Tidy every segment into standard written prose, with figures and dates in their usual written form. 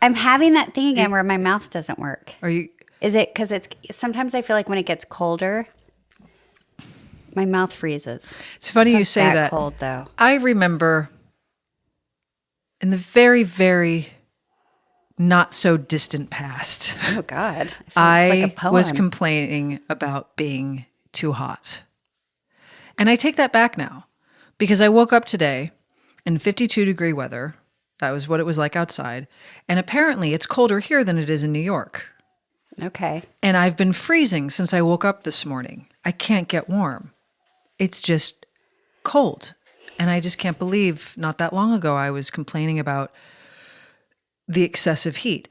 I'm having that thing again where my mouth doesn't work. Are you? Is it because sometimes I feel like when it gets colder, my mouth freezes. It's funny you say that. Cold though. I remember in the very, very not so distant past. Oh God. I was complaining about being too hot. And I take that back now because I woke up today in 52-degree weather. That was what it was like outside. And apparently it's colder here than it is in New York. Okay. And I've been freezing since I woke up this morning. I can't get warm. It's just cold. And I just can't believe not that long ago I was complaining about the excessive heat.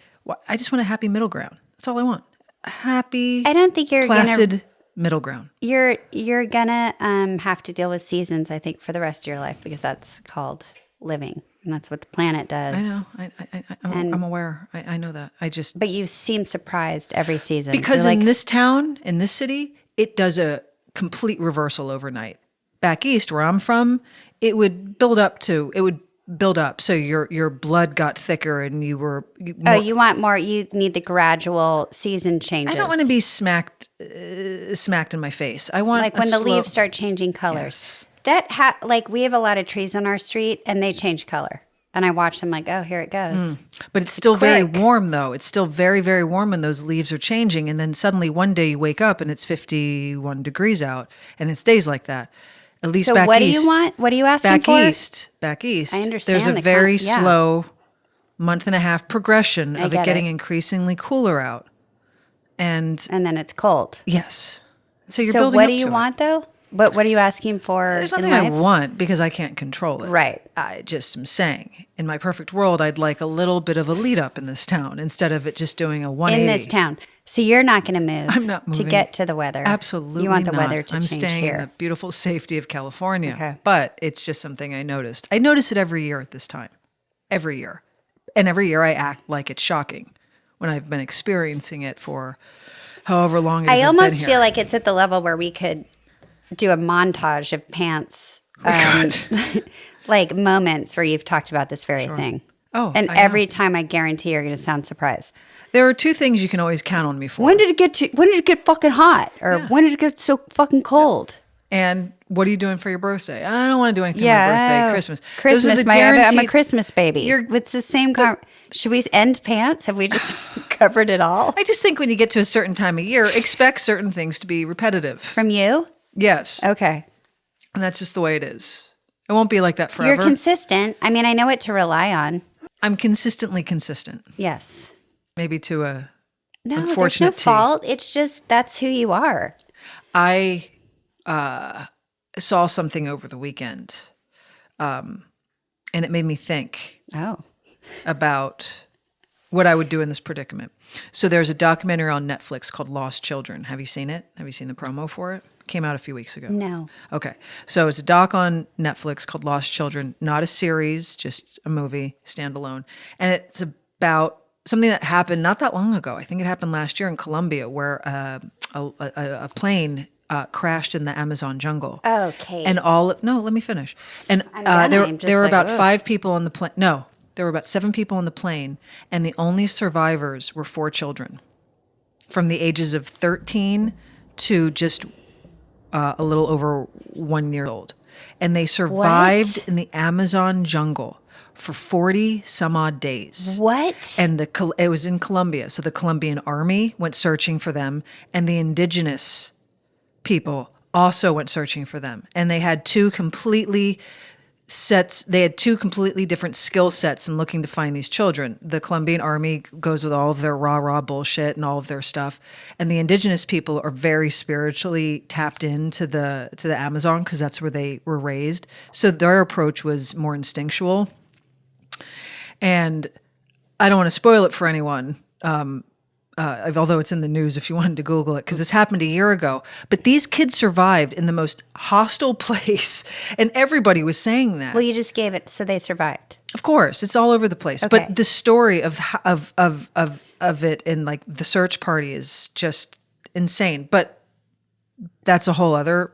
I just want a happy middle ground. That's all I want. A happy, I don't think you're placid middle ground. You're gonna have to deal with seasons, I think, for the rest of your life because that's called living. And that's what the planet does. I know. I'm aware. I know that. But you seem surprised every season. Because in this town, in this city, it does a complete reversal overnight. Back east, where I'm from, it would build up. So your blood got thicker and you were... you want more, you need the gradual season changes. I don't want to be smacked in my face. I want like when the leaves start changing colors. Yes. Like we have a lot of trees on our street and they change color. And I watch them like, oh, here it goes. But it's still very warm though. It's still very, very warm when those leaves are changing. And then suddenly one day you wake up and it's 51 degrees out and it stays like that. At least back east. So what do you want? What are you asking for? Back east. I understand. There's a very slow month and a half progression of it getting increasingly cooler out. And then it's cold. Yes. So you're building up to it. So what do you want though? What are you asking for? There's nothing I want because I can't control it. Right. I just am saying, in my perfect world, I'd like a little bit of a lead up in this town instead of it just doing a 180. In this town. So you're not going to move. I'm not moving. To get to the weather. Absolutely You want the not. weather to change here. I'm staying in the beautiful safety of California. Okay. But it's just something I noticed. I notice it every year at this time. Every year. And every year I act like it's shocking when I've been experiencing it for however long it is. I almost feel like it's at the level where we could do a montage of pants, like moments where you've talked about this very thing. Oh, and every time I guarantee you're going to sound surprised. There are two things you can always count on me for. When did it get fucking hot? Or when did it get so fucking cold? And what are you doing for your birthday? I don't want to do anything for my birthday. Christmas. I'm a Christmas baby. It's the same. Should we end pants? Have we just covered it all? I just think when you get to a certain time of year, expect certain things to be repetitive. From you? Yes. Okay. And that's just the way it is. It won't be like that forever. You're consistent. I mean, I know what to rely on. I'm consistently consistent. Yes. Maybe to a there's unfortunate no fault. It's just that's who you are. I saw something over the weekend, and it made me think about what I would do in this predicament. So there's a documentary on Netflix called Lost Children. Have you seen it? Have you seen the promo for it? Came out a few weeks ago. No. Okay. So it's a doc on Netflix called Lost Children, not a series, just a movie, standalone. And it's about something that happened not that long ago. I think it happened last year in Colombia where a plane crashed in the Amazon jungle. Okay. And let me finish. And there were about 5 people on the plane. No, there were about 7 people on the plane. And the only survivors were 4 children from the ages of 13 to just a little over 1 year old. And they survived in the Amazon jungle for 40 some odd days. What? And it was in Colombia. So the Colombian army went searching for them, and the indigenous people also went searching for them. And they had two completely different skill sets in looking to find these children. The Colombian army goes with all of their rah-rah bullshit and all of their stuff. And the indigenous people are very spiritually tapped into the Amazon because that's where they were raised. So their approach was more instinctual. And I don't want to spoil it for anyone, although it's in the news if you wanted to Google it, because this happened a year ago. But these kids survived in the most hostile place, and everybody was saying that. Well, you just gave it, so they survived. Of course, it's all over the place. Okay. But the story of it and like the search party is just insane. But that's a whole other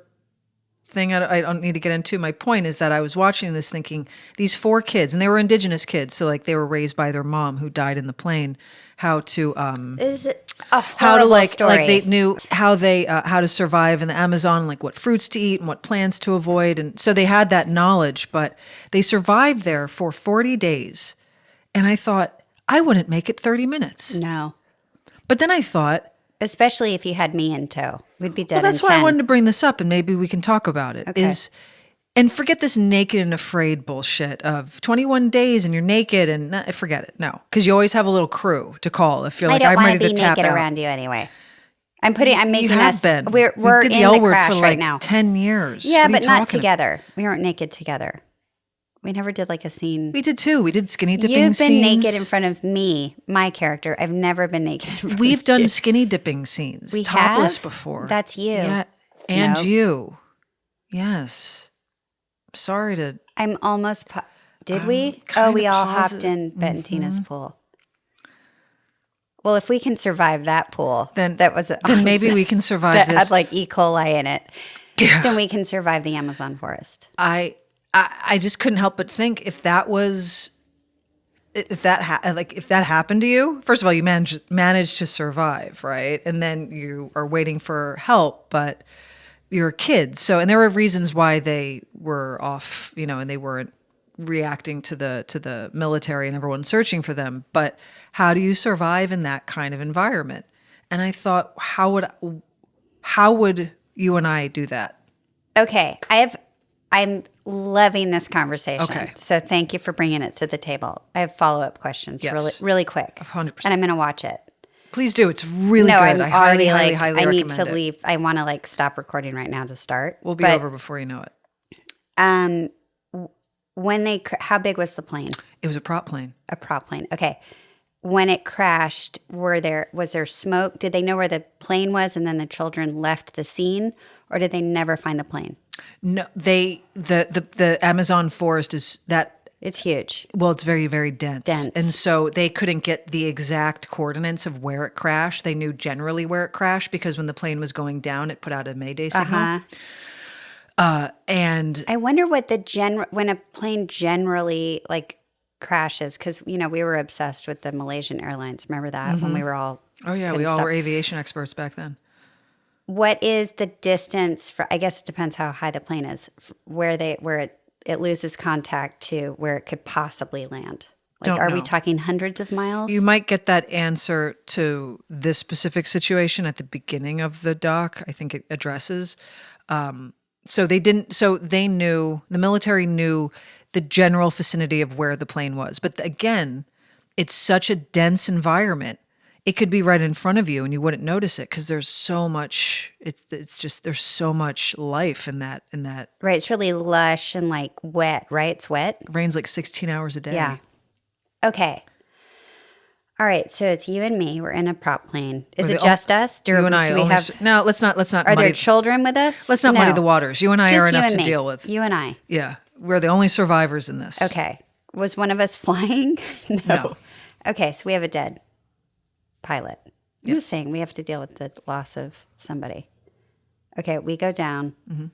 thing I don't need to get into. My point is that I was watching this thinking, these 4 kids, and they were indigenous kids, so like they were raised by their mom who died in the plane, how to Is it a horrible story? like they knew how to survive in the Amazon, like what fruits to eat and what plants to avoid, and so they had that knowledge, but they survived there for 40 days. And I thought, I wouldn't make it 30 minutes. No. But then I thought, especially if you had me in tow, we'd be dead. Well, that's in why 10. I wanted to bring this up, and maybe we can talk about it. Okay. And forget this naked and afraid bullshit of 21 days and you're naked and forget it. No, because you always have a little crew to call if you're like, I'm ready to tap out. I don't want to be naked around you anyway. I'm making you have us. Been. We're we did in the L the word crash for like right now. 10 years. Yeah, but not talking together. We weren't naked together. We never did like a scene. We did too. We did skinny dipping You've been scenes. naked in front of me, my character. I've never been naked in front We've of done you. skinny dipping scenes. We topless have? before. That's you. Yeah, and No. you. Yes. Sorry to. I'm almost. Did we? kind Oh, we of all positive. hopped in Bentina's pool. Well, if we can survive that pool, Then that was then maybe we can survive that this. had like E. coli in it. Yeah. Then we can survive the Amazon forest. I just couldn't help but think if that happened to you. First of all, you managed to survive, right? And then you are waiting for help, but you're a kid. So, and there were reasons why they were off, and they weren't reacting to the military and everyone searching for them. But how do you survive in that kind of environment? And I thought, how would you and I do that? Okay, I'm loving this conversation. Okay. So thank you for bringing it to the table. I have follow-up questions Yes. really, really quick. 100%. And I'm going to watch it. Please do. It's really No, good. I'm I highly, already highly I need recommend to it. leave. I want to stop recording right now to start. We'll be over before you know it. When how big was the plane? It was a prop plane. A prop plane. Okay. When it crashed, was there smoke? Did they know where the plane was and then the children left the scene, or did they never find the plane? No, the Amazon forest is that. It's huge. Well, it's very, very dense. And so they couldn't get the exact coordinates of where it crashed. They knew generally where it crashed because when the plane was going down, it put out a Mayday signal. And I wonder what when a plane generally crashes, because we were obsessed with the Malaysian Airlines. Remember that when we were all we all were aviation experts back then. What is the distance I guess it depends how high the plane is, where it loses contact to where it could possibly land. Are we talking hundreds of miles? You might get that answer to this specific situation at the beginning of the doc. I think it addresses. So they knew, the military knew the general vicinity of where the plane was. But again, it's such a dense environment. It could be right in front of you and you wouldn't notice it because there's so much, there's so much life in that. Right. It's really lush and wet, right? It's wet. It rains 16 hours a day. Yeah. Okay. All right. So it's you and me. We're in a prop plane. Is it just us? You and I. No, let's not. Are there children with us? Let's not muddy the waters. You and I are enough to deal with. You and I. Yeah. We're the only survivors in this. Okay. Was one of us flying? No. Okay. So we have a dead pilot. I'm just saying we have to deal with the loss of somebody. Okay. We go down. Mm-hmm.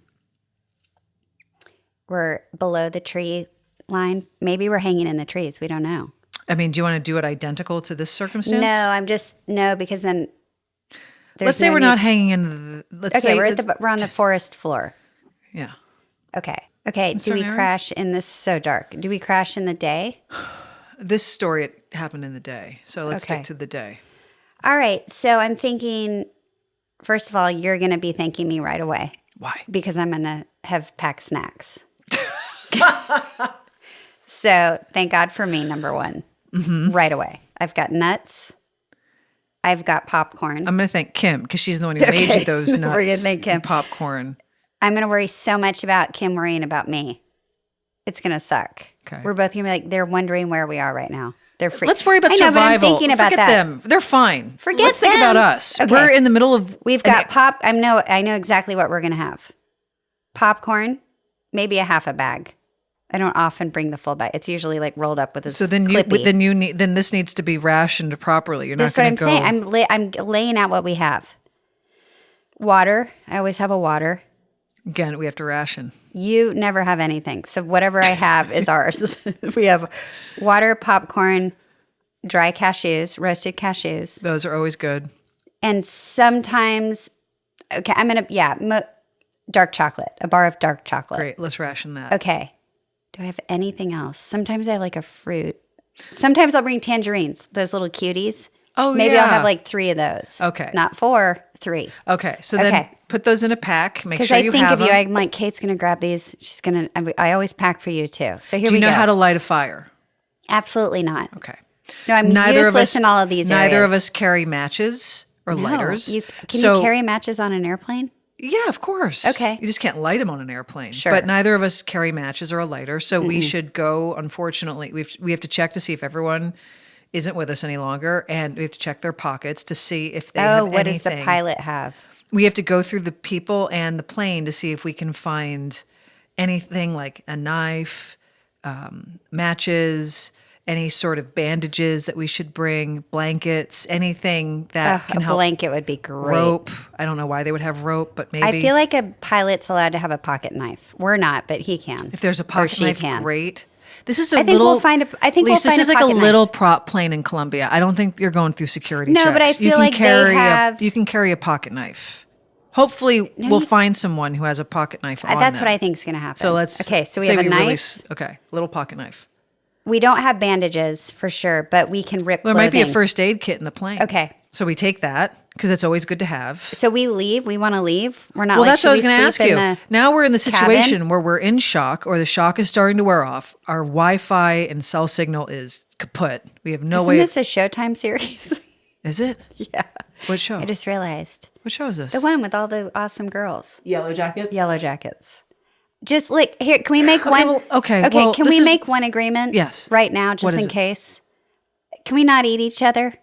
We're below the tree line. Maybe we're hanging in the trees. We don't know. I mean, do you want to do it identical to this circumstance? No, because then let's say we're not hanging in the. We're on the forest floor. Yeah. Okay. Do we crash in this? So dark. Do we crash in the day? This story happened in the day, so let's stick to the day. All right. So I'm thinking. First of all, you're going to be thanking me right away. Why? Because I'm going to have packed snacks. So thank God for me, number one. Mm-hmm. Right away. I've got nuts. I've got popcorn. I'm going to thank Kim because she's the one who made you those nuts. We're going to thank Kim. And popcorn. I'm going to worry so much about Kim worrying about me. It's going to suck. Okay. We're both going to be they're wondering where we are right now. They're free. Let's worry about survival. But I'm thinking about Forget that. them. They're fine. Let's think about us. Okay. We're in the middle of. We've got I know exactly what we're going to have. Popcorn, maybe a half a bag. I don't often bring the full bag. It's usually rolled up with a Clippy. Then this needs to be rationed properly. You're not going to go. That's what I'm saying. I'm laying out what we have. Water. I always have a water. Again, we have to ration. You never have anything. So whatever I have is ours. We have water, popcorn, dry cashews, roasted cashews. Those are always good. And sometimes, okay, dark chocolate, a bar of dark chocolate. Great. Let's ration that. Okay. Do I have anything else? Sometimes I like a fruit. Sometimes I'll bring tangerines, those little cuties. Oh, Maybe yeah. I'll have like 3 of those. Okay. Not 4, 3. Okay. So then put those in a pack. Make sure you have them. Because I think of you. I'm like, Kate's going to grab these. She's going to, I always pack for you too. So here we go. Do you know how to light a fire? Absolutely not. Okay. No, I'm useless in all of these areas. Neither of us carry matches or lighters. Can you carry matches on an airplane? Yeah, of course. Okay. You just can't light them on an airplane. Sure. But neither of us carry matches or a lighter. So we should go, unfortunately, we have to check to see if everyone isn't with us any longer. And we have to check their pockets to see if they have anything. What does the pilot have? We have to go through the people and the plane to see if we can find anything like a knife, matches, any sort of bandages that we should bring, blankets, anything that can help. A blanket would be great. Rope. I don't know why they would have rope, but maybe. I feel like a pilot's allowed to have a pocket knife. We're not, but he can. If there's a pocket knife, great. This is I think we'll find a pocket knife. This is like a little prop plane in Colombia. I don't think you're going through security checks. No, but I feel like they have. You can carry a pocket knife. Hopefully, we'll find someone who has a pocket knife on That's them. what I think is going to happen. So let's. Okay, so we have a knife. Little pocket knife. We don't have bandages for sure, but we can rip clothing. There might be a first aid kit in the plane. Okay. So we take that because it's always good to have. So we leave. We want to leave. We're not. Well, like, that's what I was going to ask you. Now we're in the situation where we're in shock, or the shock is starting to wear off. Our Wi-Fi and cell signal is kaput. We have no way. Isn't this a Showtime series? Is it? Yeah. What show? I just realized. What show is this? The one with all the awesome girls. Yellow Jackets. Yellow Jackets. Just like here, can we make one? Okay. Can we make one agreement? Yes. Right now, just in case. Can we not eat each other?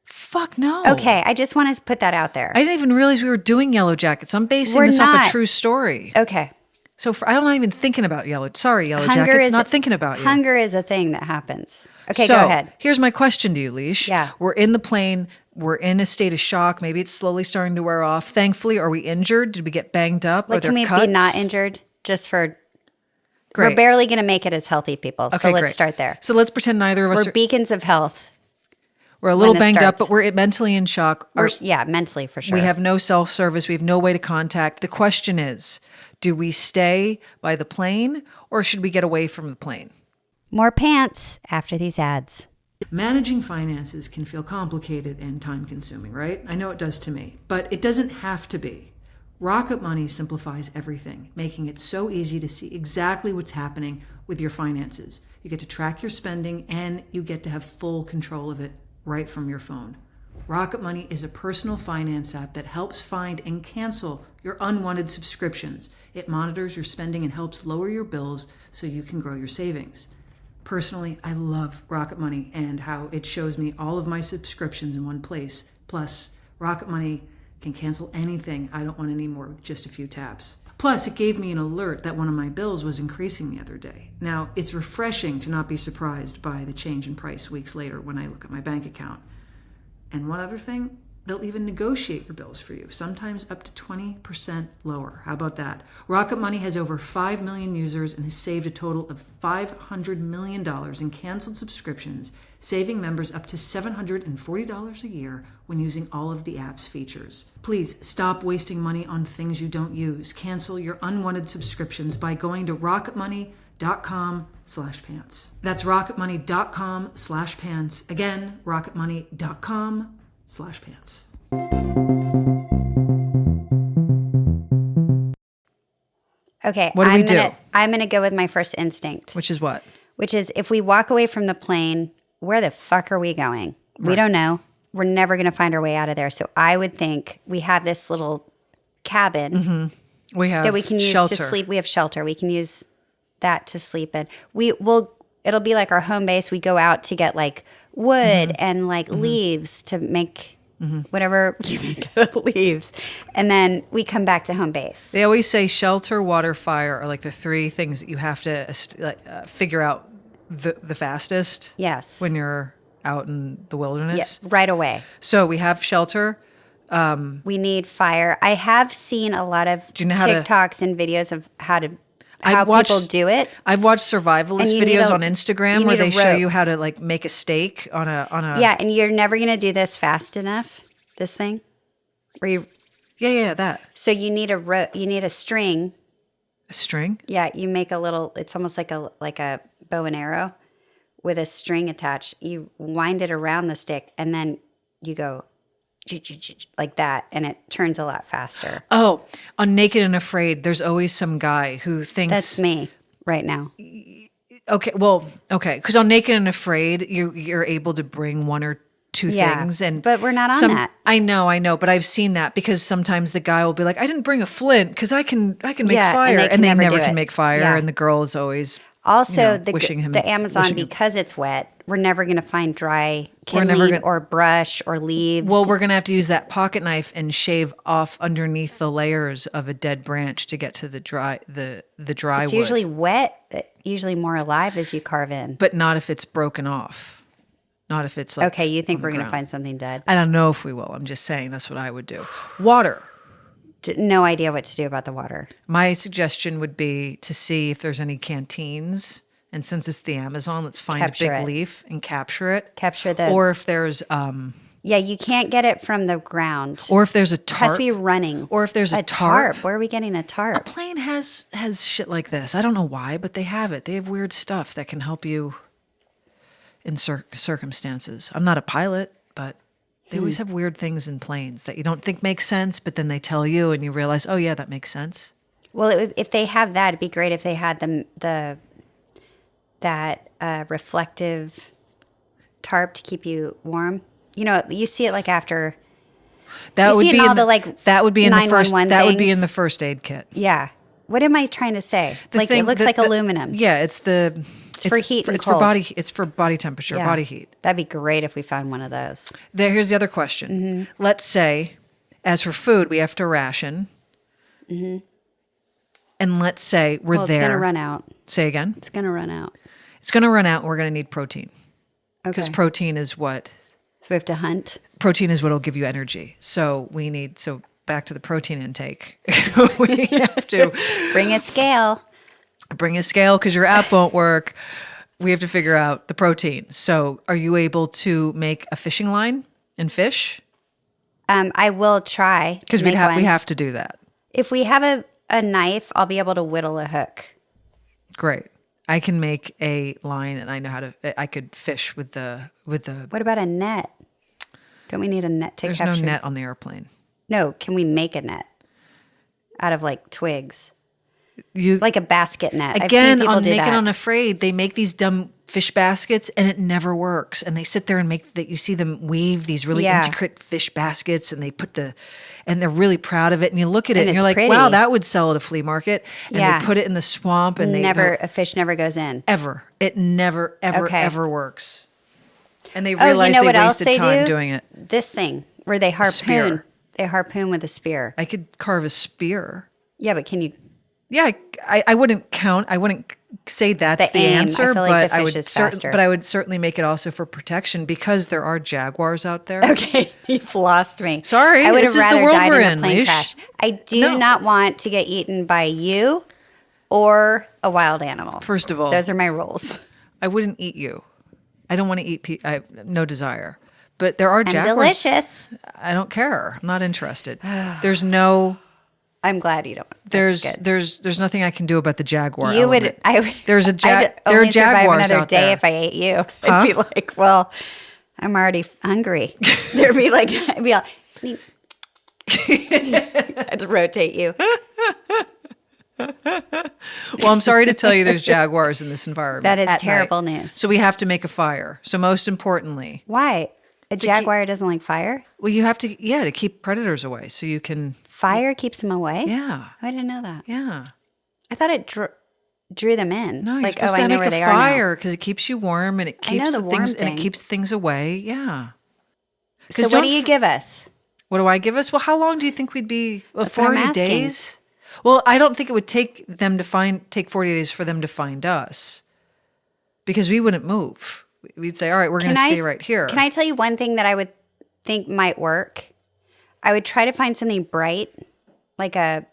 Fuck no. Okay, I just want to put that out there. I didn't even realize we were doing Yellow Jackets. I'm basing this off a true story. Okay. So I'm not even thinking about Yellow Jackets. Not thinking about you. Hunger is a thing that happens. Okay, so, go ahead. Here's my question to you, Leash. Yeah. We're in the plane. We're in a state of shock. Maybe it's slowly starting to wear off. Thankfully, are we injured? Did we get banged up? Like, are there can we cuts? be not injured? Just for... Great. We're barely going to make it as healthy people. Okay, so let's great. start there. So let's pretend neither of us We're beacons of health. We're a little banged up, but we're mentally in shock. Mentally for sure. We have no self-service. We have no way to contact. The question is, do we stay by the plane or should we get away from the plane? More pants after these ads. Managing finances can feel complicated and time-consuming, right? I know it does to me, but it doesn't have to be. Rocket Money simplifies everything, making it so easy to see exactly what's happening with your finances. You get to track your spending and you get to have full control of it right from your phone. Rocket Money is a personal finance app that helps find and cancel your unwanted subscriptions. It monitors your spending and helps lower your bills so you can grow your savings. Personally, I love Rocket Money and how it shows me all of my subscriptions in one place. Plus, Rocket Money can cancel anything I don't want anymore with just a few taps. Plus, it gave me an alert that one of my bills was increasing the other day. Now, it's refreshing to not be surprised by the change in price weeks later when I look at my bank account. And one other thing, they'll even negotiate your bills for you, sometimes up to 20% lower. How about that? Rocket Money has over 5 million users and has saved a total of $500 million in canceled subscriptions, saving members up to $740 a year when using all of the app's features. Please stop wasting money on things you don't use. Cancel your unwanted subscriptions by going to rocketmoney.com/pants. That's rocketmoney.com/pants. Again, rocketmoney.com/pants. Okay. What do we do? I'm going to go with my first instinct. Which is what? Which is if we walk away from the plane, where the fuck are we going? Right. We don't know. We're never going to find our way out of there. So I would think we have this little cabin we have that we can use shelter. to sleep. We have shelter. We can use that to sleep in. It'll be like our home base. We go out to get like wood and like leaves to make whatever you make out of leaves. And then we come back to home base. They always say shelter, water, fire are like the 3 things that you have to figure out the fastest. Yes. When you're out in the wilderness. Yeah, right away. So we have shelter. We need fire. I have seen a lot of you know how to- TikToks and videos of how I've watched- people do it. I've watched survivalist And you need videos a- on you Instagram need where a they show rope. you how to like make a steak on a. Yeah, and you're never going to do this fast enough, this thing. Where you, Yeah, that. so you need a you need a string. A string? Yeah, you make a little, it's almost like a bow and arrow with a string attached. You wind it around the stick and then you go like that, and it turns a lot faster. Oh, on Naked and Afraid, there's always some guy who thinks That's me right now. Okay, because on Naked and Afraid, you're able to bring one or two things, and but we're not on that. I know, but I've seen that because sometimes the guy will be like, "I didn't bring a flint because I can make Yeah, fire," and and they they never never do can it. make fire, Yeah. and the girl is always Also, wishing him the Amazon, wishing him- because it's wet, we're never going to find dry We're never kindling gonna- or brush or leaves. Well, we're gonna have to use that pocket knife and shave off underneath the layers of a dead branch to get to the dry dry it's wood. usually wet, usually more alive as you carve in. But not if it's broken off. Not if it's like Okay, you think on we're the going to ground. find something dead? I don't know if we will. I'm just saying that's what I would do. Water. No idea what to do about the water. My suggestion would be to see if there's any canteens. And since it's the Amazon, let's find Capture a big it. leaf and capture it. Capture the. Or if there's Yeah, you can't get it from the ground. or if there's a It has tarp. to be running. Or if there's a tarp. tarp. Where are we getting a A tarp? plane has shit like this. I don't know why, but they have it. They have weird stuff that can help you in circumstances. I'm not a pilot, but they always have weird things in planes that you don't think make sense, but then they tell you and you realize, oh yeah, that makes sense. Well, if they have that, it'd be great if they had that reflective tarp to keep you warm. You know, you see it like after. That You would see it be in all in the, like, that would be in the first 911 that would be in things. the first aid kit. Yeah. What am I trying to say? The Like thing it looks that- like that- aluminum. Yeah, it's for heat and it's cold. for body. It's for body temperature, Yeah. body heat. That'd be great if we found one of those. Here's the other question. Mm-hmm. Let's say, as for food, we have to ration. And let's say we're Mm-hmm. Well, there. it's gonna run out. Say again. It's gonna run out. It's going to run out, and we're going to need protein because Okay. protein is what So we have to hunt. will give you energy. So back to the protein intake. We have to Bring a scale. bring a scale because your app won't work. We have to figure out the protein. So, are you able to make a fishing line and fish? I will try Because to we make have one. to do that. If we have a knife, I'll be able to whittle a hook. Great. I can make a line, and I know how to. I could fish with the. What about a net? Don't we need a net to There's capture? no net on the airplane. No, can we make a net out of like twigs? You Like a basket net. I've again seen people on do Naked that. Unafraid, they make these dumb fish baskets, and it never works. And they sit there and make that. You see them weave these really Yeah. intricate fish baskets, and they put and they're really proud of it. And you look at it, And and you're it's like, pretty. wow, that would sell at a flea market. And Yeah. they put it in the swamp, and A fish never goes in. it never ever Okay. ever works. And they Oh, realize you know they what else wasted they time do? doing it. This thing where they harpoon. Spear. They harpoon with a spear. I could carve a spear. Yeah, but can you? Yeah, I wouldn't count. I wouldn't say that's The the aim, I answer, feel like but the I fish would is faster. but I would certainly make it also for protection because there are jaguars out there. Okay, you've lost me. Sorry, I would this have is the rather world died we're in a in, plane Leish. crash. I do No. not want to get eaten by you or a wild animal. First of all, those are my rules. I wouldn't eat you. I don't want to eat. I have no desire. But there are I'm jaguars. delicious. I don't care. I'm not interested. There's no. I'm glad you don't. That's good. There's nothing I can do about the jaguar. You would. element. I would. There's a I'd there are only survive jaguars another out day there. if I ate you. I'd be like, well, I'm already hungry. There'd be like, I'd be all. I'd rotate you. Well, I'm sorry to tell you, there's jaguars in this environment. That is at terrible night. news. So we have to make a fire. So most importantly, Why? A jaguar doesn't like fire? well, you have to to keep predators away. So you can Fire keeps them away? yeah I didn't know that. yeah. I thought it drew them in. No, you're like, supposed I to know make where a they are now. fire because it keeps you warm and it I know keeps the things warm and thing. it keeps things away. Yeah. So 'Cause what do don't you give us? What do I give us? Well, how long do you think we'd be? That's what I'm 40 asking. days? Well, I don't think it would take 40 days for them to find us because we wouldn't move. We'd say, all right, we're going to stay right here. Can I tell you one thing that I would think might work? I would try to find something bright, like a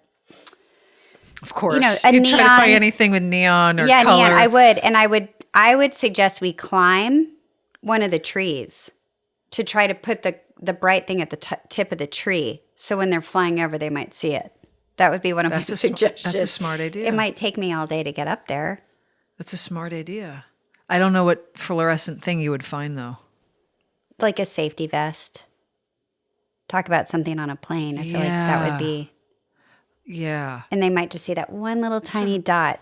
Of course. a You'd neon. try to find anything with neon or Yeah, color. neon. I would, and I would suggest we climb one of the trees to try to put the bright thing at the tip of the tree, so when they're flying over, they might see it. That would be one of my suggestions. That's a smart idea. It might take me all day to get up there. That's a smart idea. I don't know what fluorescent thing you would find, though. Like a safety vest. Talk about something on a plane. I feel like that would be. Yeah. And they might just see that one little tiny dot.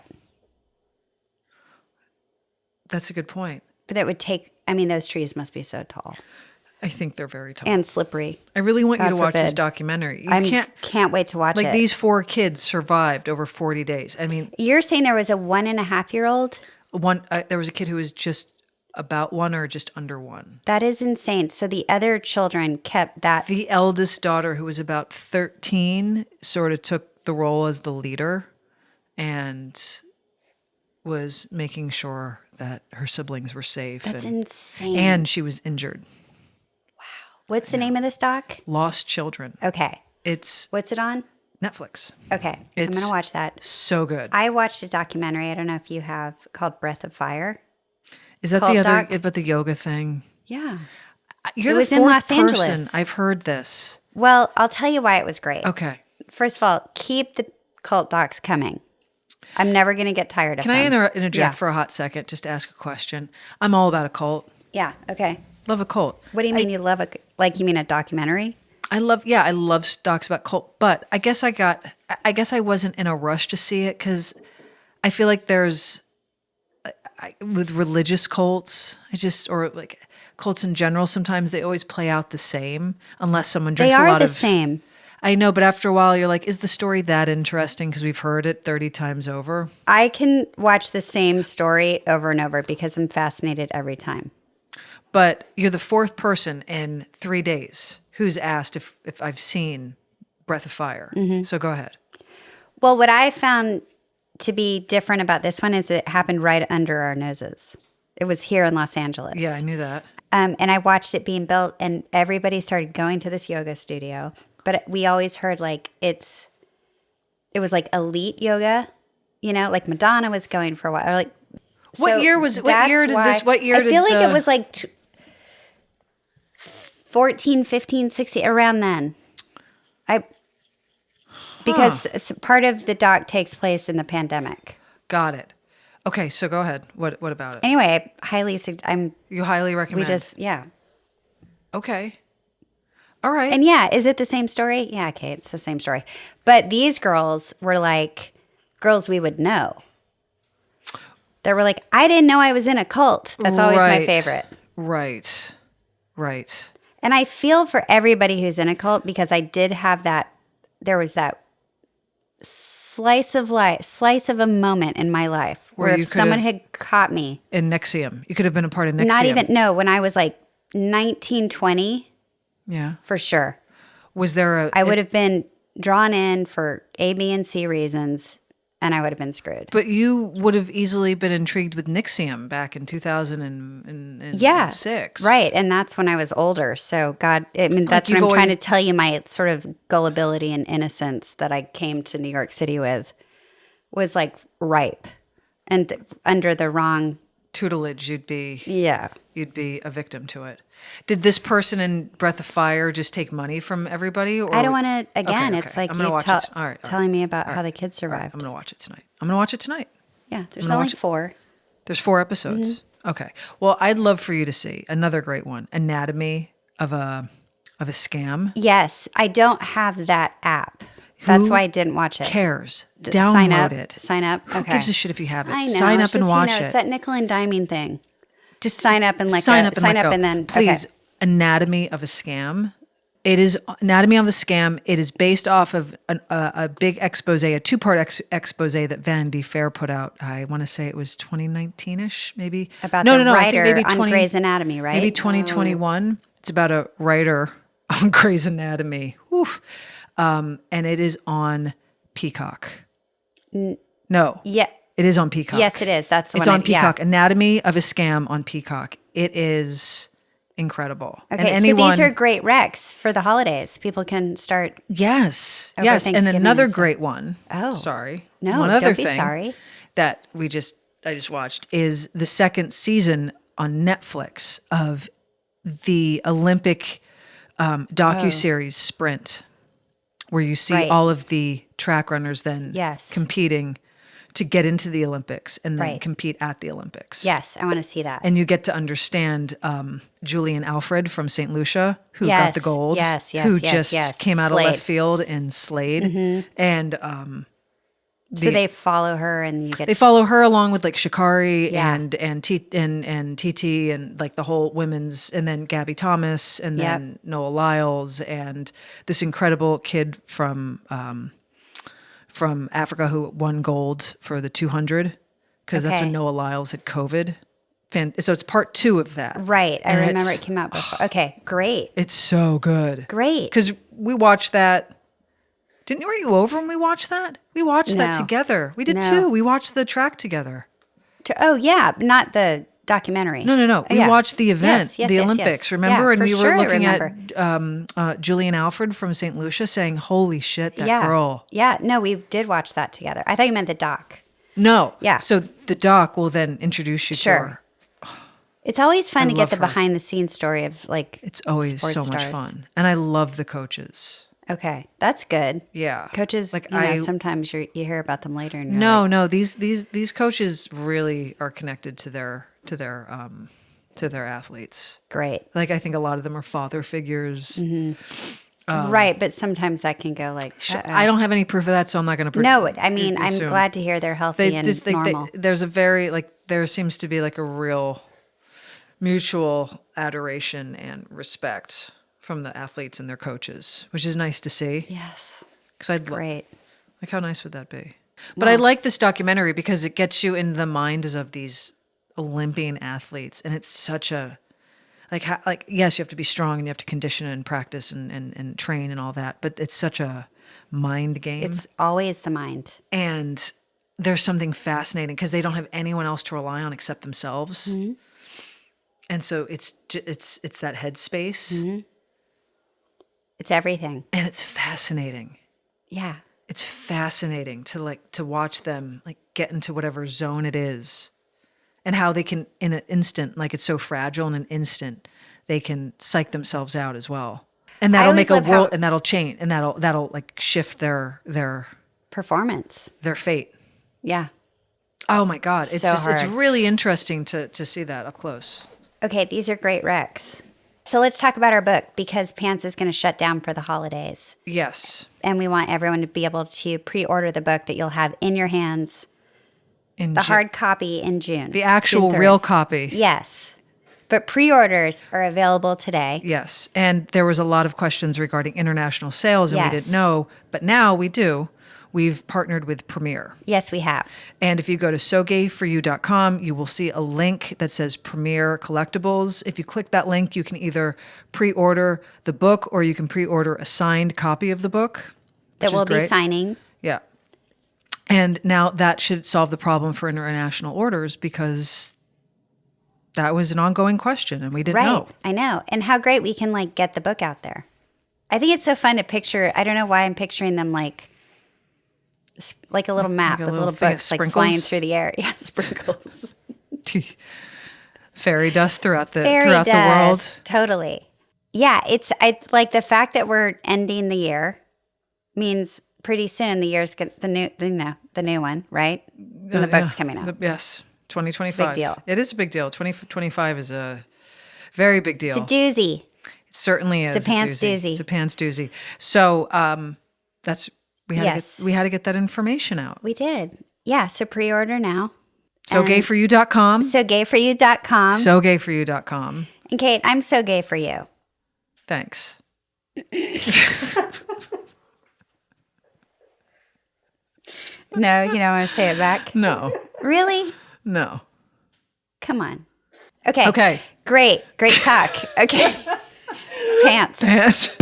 That's a good point. But that would take, I mean, those trees must be so tall I think they're very tall. and slippery. I really want you to God watch this forbid. documentary. You I can't wait to watch it. like these 4 kids survived over 40 days. I mean, You're saying there was a 1.5-year-old? there was a kid who was just about 1 or just under 1. That is insane. So the other children kept that. The eldest daughter, who was about 13, sort of took the role as the leader and was making sure that her siblings were safe. That's insane. And she was injured. What's the name of this doc? Lost Children. Okay. It's What's it on? Netflix. Okay. I'm It's going to watch that. So good. I watched a documentary, I don't know if you have, called Breath of Fire. Is that Cult the other, doc? about the yoga thing? Yeah. You're It the was in fourth Los person Angeles. I've heard this. Well, I'll tell you why it was great. Okay. First of all, keep the cult docs coming. I'm never going to get tired of Can them. I interject Yeah. for a hot second just to ask a question? I'm all about a cult. Yeah, okay. Love a cult. What do you mean you love you mean a documentary? I love docs about cult, but I guess I wasn't in a rush to see it because I feel like there's, with religious cults, or like cults in general, sometimes they always play out the same unless someone drinks They a are lot the of. same. I know, but after a while, you're like, is the story that interesting? Because we've heard it 30 times over. I can watch the same story over and over because I'm fascinated every time. But you're the 4th person in 3 days who's asked if I've seen Breath of Fire. Mm-hmm. So go ahead. Well, what I found to be different about this one is it happened right under our noses. It was here in Los Angeles. Yeah, I knew that. And I watched it being built, and everybody started going to this yoga studio. But we always heard it was like elite yoga, like Madonna was going for a while. Or like, What year did this? What year I did feel like it was like 14, 15, 16, around then. Because part of the doc takes place in the pandemic. Got it. Okay, so go ahead. What about it? Anyway, You highly recommend. yeah. Okay. All right. And yeah, is it the same story? Yeah, okay, it's the same story. But these girls were like girls we would know. They were like, I didn't know I was in a cult. That's always my favorite. Right. And I feel for everybody who's in a cult because I did have that, there was that slice of a moment in my life where if someone had caught me. In NXIVM. You could have been a part of NXIVM. When I was like 19, 20. Yeah. For sure. Was there I would have been drawn in for A, B, and C reasons, and I would have been screwed. But you would have easily been intrigued with NXIVM back in 2006. Yeah, right. And that's when I was older. So God, that's what I'm trying to tell you. My sort of gullibility and innocence that I came to New York City with was like ripe, and under the wrong tutelage, you'd be a victim to it. Did this person in Breath of Fire just take money from everybody? Or I don't want to. Again, okay. It's like I'm you gonna watch it. All right, telling me about how the kids survived. Right, I'm going to watch it tonight. Yeah, there's only 4. There's 4 episodes. Mm-hmm. Okay. Well, I'd love for you to see another great one, Anatomy of a Scam. Yes, I don't have that app. That's why I didn't watch it. Who cares? Download it. Sign up. Okay. Who gives a shit if you have it? I know. Sign up and watch it. It's that nickel and diming thing. Just sign up and then please. Okay. Anatomy of a Scam. It is Anatomy of a Scam. It is based off of a big expose, a 2-part expose that Vanity Fair put out. I want to say it was 2019ish, maybe. About the writer I think maybe on Grey's Anatomy, right? Maybe 2021. It's about a writer on Grey's Anatomy. Oof. And it is on Peacock. No. Yeah. It is on Peacock. Yes, it is. That's the It's one. on Peacock. Yeah. Anatomy of a Scam on Peacock. It is incredible. Okay, and so these are great recs for the holidays. People can start. Yes, over yes, and Thanksgiving another and stuff. great one. Oh. Sorry. No, one other don't be thing sorry. that I just watched is the second season on Netflix of the Olympic docuseries Sprint, where you see Right. all of the track runners then Yes. competing to get into the Olympics and then Right. compete at the Olympics. Yes, I want to see that. And you get to understand Julian Alfred from St. Lucia, who got Yes, the gold, yes, who yes, just yes. came out of Slade. left field and slayed. And So they follow her, and you get they follow her along with like Shikari Yeah. and TT and like the whole women's, and then Gabby Thomas and Yep. then Noah Lyles and this incredible kid from Africa who won gold for the 200 because that's Okay. when Noah Lyles had COVID. So it's part 2 of that. right. I And remember it's- it came out before. Okay, great, It's so good. great. Because we watched that. Were you over when we watched that? We watched that No. together. We did No. too. We watched the track together. Oh yeah, not the documentary. No. Oh, We yeah. watched the event, Yes, the yes, Olympics, yes. remember? Yeah, and for we were sure I looking remember. at Julian Alfred from St. Lucia saying, holy shit, that yeah. girl. Yeah, no, we did watch that together. I thought you meant the doc. No. Yeah. So the doc will then introduce you to Sure. her. It's always fun to love get the her. behind the scenes story of like It's always sports so much stars. fun. And I love the coaches. Okay, that's good. Yeah. Coaches, Like sometimes you hear about them later. And you're No, like, no, these coaches really are connected to their athletes. great. Like I think a lot of them are father figures. Right, but sometimes that can go like. I don't have any proof of that, so I'm not going to. No, I mean, I'm assume. glad to hear they're healthy and normal. There's a very there seems to be like a real mutual adoration and respect from the athletes and their coaches, which is nice to see. Yes, Because I'd great. like how nice would that be? But I like this documentary because it gets you in the minds of these Olympian athletes, and it's such a yes, you have to be strong and you have to condition and practice and train and all that, but it's such a mind game. It's always the mind. And there's something fascinating because they don't have anyone else to rely on except themselves. Mm-hmm. And so it's that headspace, Mm-hmm. It's everything. and it's fascinating. Yeah. It's fascinating to watch them like get into whatever zone it is, and how they can in an instant, like it's so fragile in an instant, they can psych themselves out as well. And that'll always make a love world, how- and that'll change, and that'll like shift their Performance. fate. Yeah. Oh my God. It's So it's hard. really interesting to see that up close. Okay, these are great recs. So let's talk about our book because Pants is going to shut down for the holidays. Yes. And we want everyone to be able to pre-order the book that you'll have in your hands, In the Ju- hard copy in June. the actual June 3rd. real copy. Yes. But pre-orders are available today. Yes. And there was a lot of questions regarding international sales, and we Yes. didn't know, but now we do. We've partnered with Premiere. Yes, we have. And if you go to sogayforyou.com, you will see a link that says Premiere Collectibles. If you click that link, you can either pre-order the book or you can pre-order a signed copy of the book. That which is we'll be great. signing. Yeah. And now that should solve the problem for international orders because that was an ongoing question and we didn't Right. know. I know. And how great we can like get the book out there. I think it's so fun to picture. I don't know why I'm picturing them like a little map a with little little thing of books like flying sprinkles? through the air. Yeah, sprinkles. Fairy dust throughout the Fairy throughout dust. the world. Totally. Yeah, I like the fact that we're ending the year means pretty soon the year's the new one, right? And the book's coming out. Yes, 2025. deal. It is a big deal. 2025 is a very big deal. It's a doozy. It certainly is. It's a pants doozy. It's a pants doozy. So that's we had Yes. to get that information out. We did. Yeah, so pre-order now. So gayforyou.com. So gayforyou.com. So gayforyou.com. And Kate, I'm so gay for you. Thanks. No, you don't want to say it back? No. Really? No. Come on. Okay. Okay. Great talk. Okay. Pants. Yes.